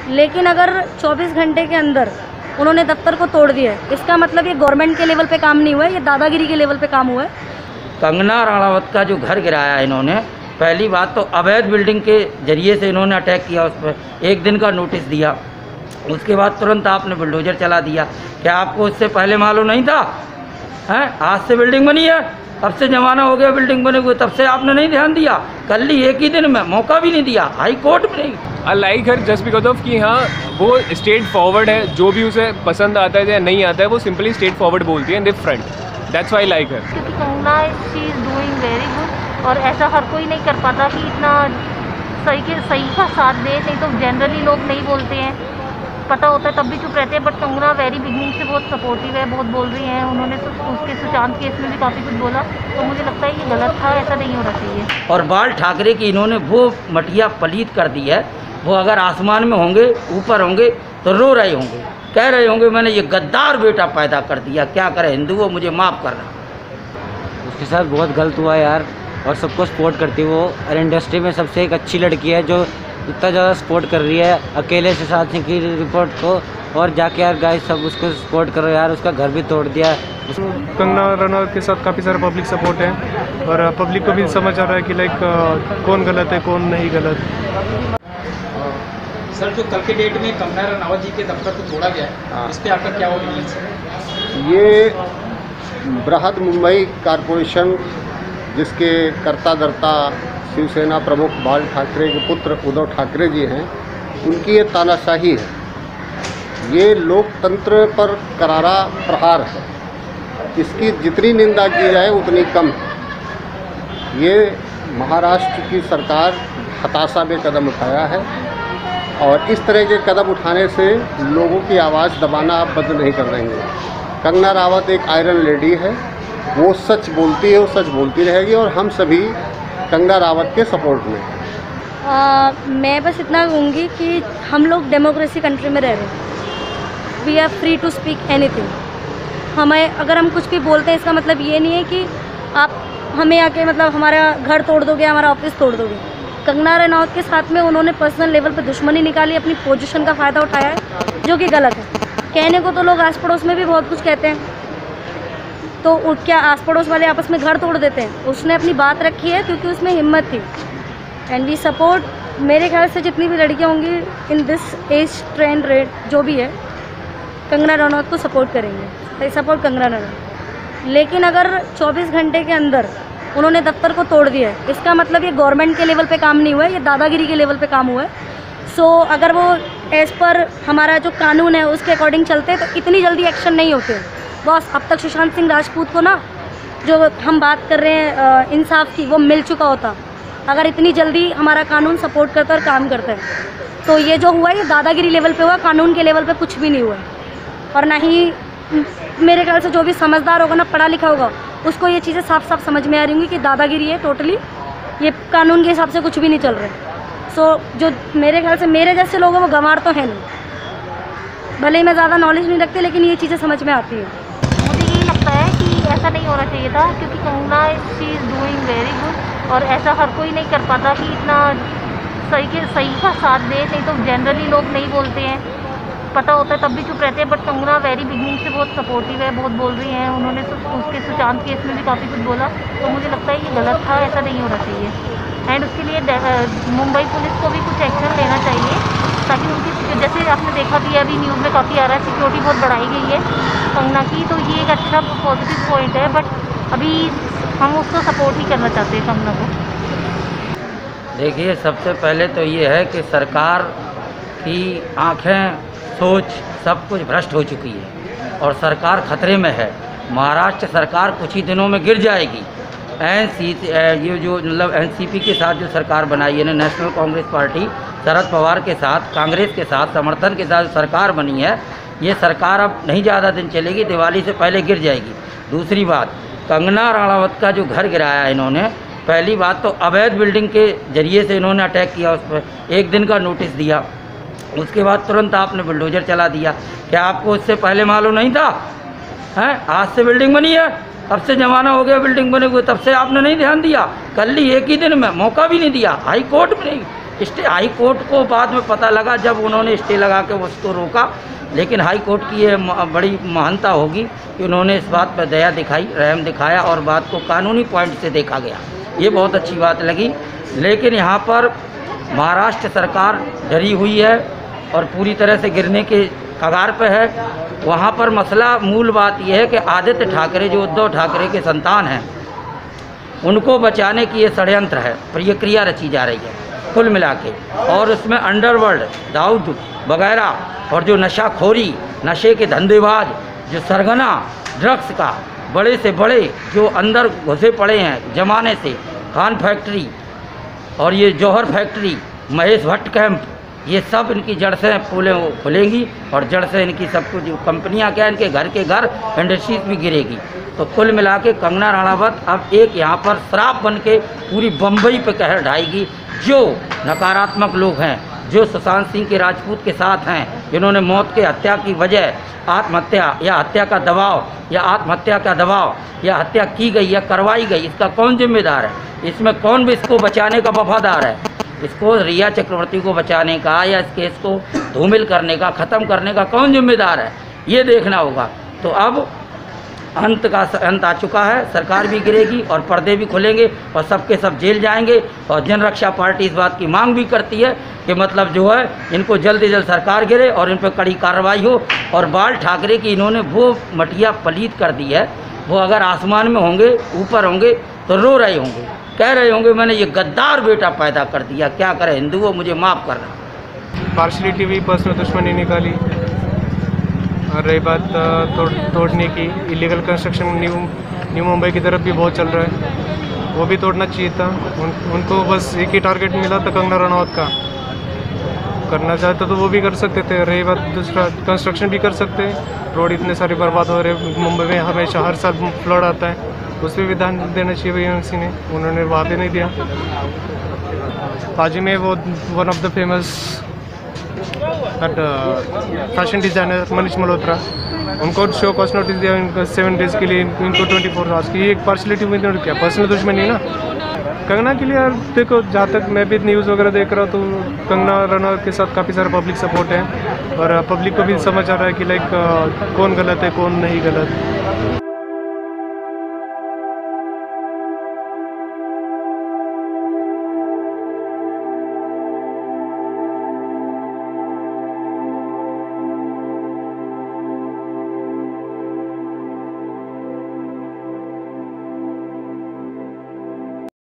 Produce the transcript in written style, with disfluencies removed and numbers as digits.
लेकिन अगर 24 घंटे के अंदर उन्होंने दफ्तर को तोड़ दिया है, इसका मतलब ये गवर्नमेंट के लेवल पे काम नहीं हुआ है, ये दादागिरी के लेवल पे काम हुआ है। कंगना राणावत का जो घर गिराया इन्होंने, पहली बात तो अवैध बिल्डिंग के जरिए से इन्होंने अटैक किया, उस पर 1 दिन का नोटिस दिया, उसके बाद तुरंत आपने बुलडोजर चला दिया। क्या आपको इससे पहले मालूम नहीं था? हैं, आज से बिल्डिंग बनी है, अब से ज़माना हो गया बिल्डिंग बने हुए, तब से आपने नहीं ध्यान दिया। कल ही 1 ही दिन में मौका भी नहीं दिया, हाई कोर्ट में नहीं। आई like her just because of कि हाँ वो स्ट्रेट फॉरवर्ड है, जो भी उसे पसंद आता है या नहीं आता है वो सिंपली स्ट्रेट फॉरवर्ड बोलती है in the front. That's why I like her. क्योंकि Kangana she is doing very good और ऐसा हर कोई नहीं कर पाता कि इतना सही का साथ दे, नहीं तो जनरली लोग नहीं बोलते हैं, पता होता है तब भी चुप रहते हैं। बट कंगना वेरी बिगनिंग से बहुत सपोर्टिव है, बहुत बोल रही हैं। उन्होंने तो उसके सुशांत केस में भी काफ़ी कुछ बोला, तो मुझे लगता है ये गलत था, ऐसा नहीं होना चाहिए। और बाल ठाकरे की इन्होंने वो मटिया पलीत कर दी है, वो अगर आसमान में होंगे, ऊपर होंगे तो रो रहे होंगे, कह रहे होंगे मैंने ये गद्दार बेटा पैदा कर दिया, क्या करे हिंदुओं, मुझे माफ़ करना। उसके साथ बहुत गलत हुआ यार, और सबको सपोर्ट करती है वो, और इंडस्ट्री में सबसे एक अच्छी लड़की है जो इतना ज़्यादा सपोर्ट कर रही है अकेले से साथ की रिपोर्ट को, और जाके यार गाइस सब उसको सपोर्ट करो यार, उसका घर भी तोड़ दिया। कंगना रनौत के साथ काफ़ी सारा पब्लिक सपोर्ट है और पब्लिक को भी समझ आ रहा है कि लाइक कौन गलत है कौन नहीं गलत। सर, जो कल के डेट में कंगना रनौत जी के दफ्तर को तोड़ा गया है, इस पर आपका क्या ओपिनियन है? ये बृहद मुंबई कारपोरेशन जिसके कर्ता धर्ता शिवसेना प्रमुख बाल ठाकरे के पुत्र उद्धव ठाकरे जी हैं, उनकी ये तानाशाही है, ये लोकतंत्र पर करारा प्रहार है। इसकी जितनी निंदा की जाए उतनी कम है। ये महाराष्ट्र की सरकार हताशा में कदम उठाया है और इस तरह के कदम उठाने से लोगों की आवाज़ दबाना आप बंद नहीं कर देंगे। कंगना रावत एक आयरन लेडी है, वो सच बोलती है, वो सच बोलती रहेगी और हम सभी कंगना रावत के सपोर्ट में। मैं बस इतना कहूँगी कि हम लोग डेमोक्रेसी कंट्री में रह रहे हैं, we are free to speak anything. हमें अगर हम कुछ भी बोलते हैं इसका मतलब ये नहीं है कि आप हमें आके मतलब हमारा घर तोड़ दोगे, हमारा ऑफिस तोड़ दोगे। कंगना रनौत के साथ में उन्होंने पर्सनल लेवल पे दुश्मनी निकाली, अपनी पोजीशन का फ़ायदा उठाया है, जो कि गलत है। कहने को तो लोग आस पड़ोस में भी बहुत कुछ कहते हैं, तो क्या आस पड़ोस वाले आपस में घर तोड़ देते हैं? उसने अपनी बात रखी है क्योंकि उसमें हिम्मत थी, एंड वी सपोर्ट। मेरे ख्याल से जितनी भी लड़कियां होंगी in this age trend rate जो भी है, कंगना रनौत को सपोर्ट करेंगे, सपोर्ट कंगना रनौत। लेकिन अगर 24 घंटे के अंदर उन्होंने दफ्तर को तोड़ दिया है, इसका मतलब ये गवर्नमेंट के लेवल पे काम नहीं हुआ है, ये दादागिरी के लेवल पे काम हुआ है। सो अगर वो एज़ पर हमारा जो कानून है उसके अकॉर्डिंग चलते तो इतनी जल्दी एक्शन नहीं होते। बॉस, अब तक सुशांत सिंह राजपूत को ना जो हम बात कर रहे हैं इंसाफ की, वो मिल चुका होता अगर इतनी जल्दी हमारा कानून सपोर्ट करता और काम करता है। तो ये जो हुआ ये दादागिरी लेवल पे हुआ, कानून के लेवल पे कुछ भी नहीं हुआ है। और ना ही मेरे ख्याल से जो भी समझदार होगा ना, पढ़ा लिखा होगा, उसको ये चीज़ें साफ साफ समझ में आ रही होंगी कि दादागिरी है टोटली, ये कानून के हिसाब से कुछ भी नहीं चल रहा है। सो जो मेरे ख्याल से मेरे जैसे लोग हैं वो गंवार तो हैं नहीं, भले ही मैं ज़्यादा नॉलेज नहीं रखती, लेकिन ये चीज़ें समझ में आती हैं। मुझे यही लगता है कि ऐसा नहीं होना चाहिए था, क्योंकि Kangana she is doing very good और ऐसा हर कोई नहीं कर पाता कि इतना सही का साथ दे, नहीं तो जनरली लोग नहीं बोलते हैं, पता होता है तब भी चुप रहते हैं। बट कंगना वेरी बिगनिंग से बहुत सपोर्टिव है, बहुत बोल रही हैं। उन्होंने तो उसके सुशांत केस में भी काफ़ी कुछ बोला, तो मुझे लगता है ये गलत था, ऐसा नहीं होना चाहिए। एंड उसके लिए मुंबई पुलिस को भी कुछ एक्शन लेना चाहिए, ताकि उनकी, जैसे आपने देखा भी अभी न्यूज़ में काफ़ी आ रहा है, सिक्योरिटी बहुत बढ़ाई गई है कंगना की, तो ये एक अच्छा पॉजिटिव पॉइंट है। बट अभी हम उसको सपोर्ट ही करना चाहते हैं कंगना को। देखिए, सबसे पहले तो ये है कि सरकार की आंखें, सोच सब कुछ भ्रष्ट हो चुकी है और सरकार खतरे में है। महाराष्ट्र सरकार कुछ ही दिनों में गिर जाएगी। ये जो मतलब एनसीपी के साथ जो सरकार बनाई है ना, नेशनल कांग्रेस पार्टी, शरद पवार के साथ, कांग्रेस के साथ समर्थन के साथ सरकार बनी है, ये सरकार अब नहीं ज़्यादा दिन चलेगी, दिवाली से पहले गिर जाएगी। दूसरी बात, कंगना राणावत का जो घर गिराया इन्होंने, पहली बात तो अवैध बिल्डिंग के जरिए से इन्होंने अटैक किया, उस पर 1 दिन का नोटिस दिया, उसके बाद तुरंत आपने बुलडोजर चला दिया। क्या आपको इससे पहले मालूम नहीं था? हैं, आज से बिल्डिंग बनी है, अब से ज़माना हो गया बिल्डिंग बने हुए, तब से आपने नहीं ध्यान दिया। कल ही 1 ही दिन में मौका भी नहीं दिया, हाई कोर्ट में नहीं। स्टे हाई कोर्ट को बाद में पता लगा जब उन्होंने स्टे लगा के उसको रोका, लेकिन हाई कोर्ट की ये बड़ी महानता होगी कि उन्होंने इस बात पर दया दिखाई, रहम दिखाया और बात को कानूनी पॉइंट से देखा गया। ये बहुत अच्छी बात लगी। लेकिन यहाँ पर महाराष्ट्र सरकार डरी हुई है और पूरी तरह से गिरने के कगार पे है। वहाँ पर मसला, मूल बात यह है कि आदित्य ठाकरे जो उद्धव ठाकरे के संतान हैं, उनको बचाने की ये षड्यंत्र है, प्रक्रिया रची जा रही है कुल मिला के। और उसमें अंडरवर्ल्ड, दाऊद वगैरह और जो नशाखोरी, नशे के धंधेबाज, जो सरगना ड्रग्स का बड़े से बड़े जो अंदर घुसे पड़े हैं जमाने से, खान फैक्ट्री और ये जौहर फैक्ट्री, महेश भट्ट कैंप, ये सब इनकी जड़ से खुलेंगी और जड़ से इनकी सब कुछ कंपनियां क्या, इनके घर के घर इंडस्ट्रीज भी गिरेगी। तो कुल मिला के कंगना रणावत अब एक यहाँ पर श्राप बन के पूरी बम्बई पे कहर ढाएगी। जो नकारात्मक लोग हैं, जो सुशांत सिंह के राजपूत के साथ हैं, जिन्होंने मौत के हत्या की वजह आत्महत्या या हत्या का दबाव या आत्महत्या का दबाव या हत्या की गई या करवाई गई, इसका कौन जिम्मेदार है? इसमें कौन भी इसको बचाने का वफादार है? इसको रिया चक्रवर्ती को बचाने का या इस केस को धूमिल करने का, ख़त्म करने का कौन जिम्मेदार है? ये देखना होगा। तो अब अंत आ चुका है, सरकार भी गिरेगी और पर्दे भी खुलेंगे और सबके सब जेल जाएंगे। और जनरक्षा पार्टी इस बात की मांग भी करती है कि मतलब जो है इनको जल्द से जल्द सरकार गिरे और इन पर कड़ी कार्रवाई हो। और बाल ठाकरे की इन्होंने वो मटिया पलीत कर दी है, वो अगर आसमान में होंगे, ऊपर होंगे तो रो रहे होंगे, कह रहे होंगे मैंने ये गद्दार बेटा पैदा कर दिया, क्या करे हिंदुओं, मुझे माफ़ करना। पार्शलिटी भी, पर्सनल दुश्मनी निकाली। और रही बात तोड़ने की, इलीगल कंस्ट्रक्शन न्यू मुंबई की तरफ भी बहुत चल रहा है, वो भी तोड़ना चाहिए था। उनको बस एक ही टारगेट मिला था कंगना रनावत का, करना चाहते तो वो भी कर सकते थे। रही बात दूसरा, कंस्ट्रक्शन भी कर सकते हैं। रोड इतने सारे बर्बाद हो रहे, मुंबई में हमेशा हर साल फ्लड आता है, उस पर भी ध्यान देना चाहिए बीएमसी ने, उन्होंने वहाँ पे नहीं दिया। बाजू में वो one of the famous fashion designer Manish Malhotra, उनको शो कॉस्ट नोटिस दिया इनको 7 डेज़ के लिए, इनको 24 आवर्स की। एक पार्शलिटी में क्या, पर्सनल दुश्मनी ना कंगना के लिए। यार देखो, जहाँ तक मैं भी न्यूज़ वगैरह देख रहा हूँ तो कंगना रनावत के साथ काफ़ी सारा पब्लिक सपोर्ट है और पब्लिक को भी समझ आ रहा है कि लाइक कौन गलत है कौन नहीं गलत।